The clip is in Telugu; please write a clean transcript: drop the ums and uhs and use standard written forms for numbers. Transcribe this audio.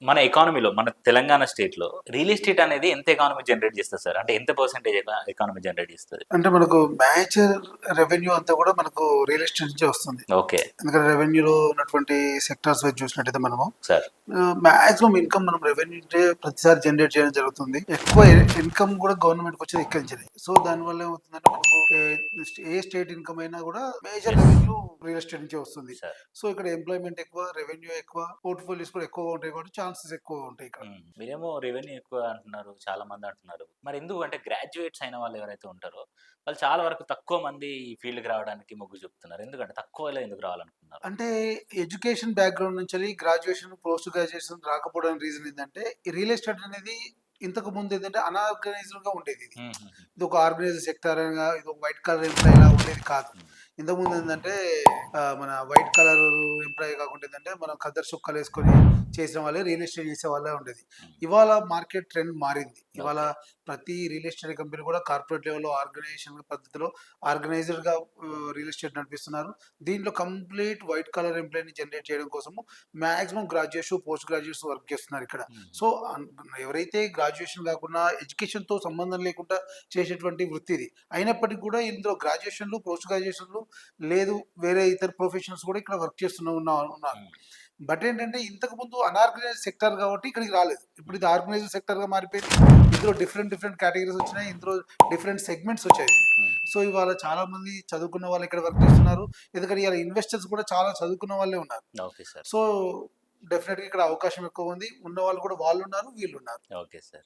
మన ఎకానమీలో మన తెలంగాణ స్టేట్‌లో రియల్ ఎస్టేట్ అనేది ఎంత ఎకానమీ జనరేట్ చేస్తది సార్? అంటే ఎంత పర్సెంటేజ్ ఎకానమీ జనరేట్ చేస్తది? అంటే మనకు మేజర్ రెవెన్యూ అంతా కూడా మనకు రియల్ ఎస్టేట్ నుంచే వస్తుంది. ఓకే. ఎందుకంటే రెవెన్యూలో ఉన్నటువంటి సెక్టార్స్ వైజ్ చూసినట్టయితే మనము సార్. మాక్సిమం ఇన్కమ్ మనం రెవెన్యూ నుంచే ప్రతిసారి జనరేట్ చేయడం జరుగుతుంది. ఎక్కువ ఇన్కమ్ కూడా గవర్నమెంట్‌కి వచ్చేది ఇక్కడి నుంచే. సో దానివల్ల ఏమవుతుందంటే మనకు ఏ స్టేట్ ఇన్కమ్ అయినా కూడా major yes. Revenue real estate నుంచే వస్తుంది. సార్. సో ఇక్కడ ఎంప్లాయ్‌మెంట్ ఎక్కువ, రెవెన్యూ ఎక్కువ, పోర్ట్‌ఫోలియోస్ కూడా ఎక్కువగా ఉంటాయి కాబట్టి ఛాన్సెస్ ఎక్కువగా ఉంటాయి ఇక్కడ. మీరేమో రెవెన్యూ ఎక్కువ అంటున్నారు. చాలా మంది అంటున్నారు. మరి ఎందుకు అంటే గ్రాడ్యుయేట్స్ అయిన వాళ్ళు ఎవరైతే ఉంటారో వాళ్ళు చాలా వరకు తక్కువ మంది ఈ ఫీల్డ్‌కి రావడానికి మొగ్గు చూపుతున్నారు. ఎందుకంటే తక్కువలో ఎందుకు రావాలనుకుంటున్నారు? అంటే ఎడ్యుకేషన్ బ్యాక్‌గ్రౌండ్ నుంచెల్లి గ్రాడ్యుయేషన్, పోస్ట్ గ్రాడ్యుయేషన్ రాకపోవడానికి రీజన్ ఏందంటే, ఈ రియల్ ఎస్టేట్ అనేది ఇంతకు ముందు ఏందంటే అనార్గనైజ్డ్‌గా ఉండేది ఇది. హుహుహు. ఇది ఒక ఆర్గనైజ్డ్ సెక్టార్‌గా ఇది ఒక వైట్ కలర్ ఎంప్లాయీలా ఉండేది కాదు. ఇంతకుముందు ఏందంటే మన వైట్ కలర్ ఎంప్లాయీ కాకుండా ఏందంటే మనం ఖద్దరు చొక్కాలేసుకొని చేసిన వాళ్ళే రియల్ ఎస్టేట్ చేసే వాళ్ళే ఉండేది. ఇవాళ మార్కెట్ ట్రెండ్ మారింది. ఇవాళ ఓకే. ప్రతి రియల్ ఎస్టేట్ కంపెనీ కూడా కార్పొరేట్ లెవెల్‌లో ఆర్గనైజేషన్ పద్ధతిలో ఆర్గనైజ్డ్‌గా రియల్ ఎస్టేట్ నడిపిస్తున్నారు. దీంట్లో కంప్లీట్ వైట్ కలర్ ఎంప్లాయీని జనరేట్ చేయడం కోసము maximum graduates, post graduates work చేస్తున్నారు ఇక్కడ. హ్మ్. సో, ఎవరైతే గ్రాడ్యుయేషన్ కాకుండా ఎడ్యుకేషన్‌తో సంబంధం లేకుండా చేసేటువంటి వృత్తి ఇది. అయినప్పటికీ కూడా ఇందులో గ్రాడ్యుయేషన్‌లు, పోస్ట్ గ్రాడ్యుయేషన్‌లు లేదు వేరే ఇతర ప్రొఫెషనల్స్ కూడా ఇక్కడ వర్క్ ఉన్నారు. హ్మ్. బట్ ఏంటంటే ఇంతకుముందు అనార్గనైజ్డ్ సెక్టార్ కాబట్టి ఇక్కడికి రాలేదు. ఇప్పుడు ఇది ఆర్గనైజ్డ్ సెక్టార్‌గా మారిపోయింది. ఇందులో డిఫరెంట్ కేటగరీస్ వచ్చినాయి. ఇందులో డిఫరెంట్ సెగ్మెంట్స్ వచ్చాయి. హ్మ్. సో, ఇవాళ చాలా మంది చదువుకున్న వాళ్ళు ఇక్కడ వర్క్ చేస్తున్నారు. ఎందుకంటే ఇవాళ ఇన్వెస్టర్స్ కూడా చాలా చదువుకున్న వాళ్ళే ఉన్నారు. Okay sir. సో, డెఫినెట్‌గా ఇక్కడ అవకాశం ఎక్కువ ఉంది. ఉన్నవాళ్ళు కూడా వాళ్ళున్నారు, వీళ్ళున్నారు. Okay sir.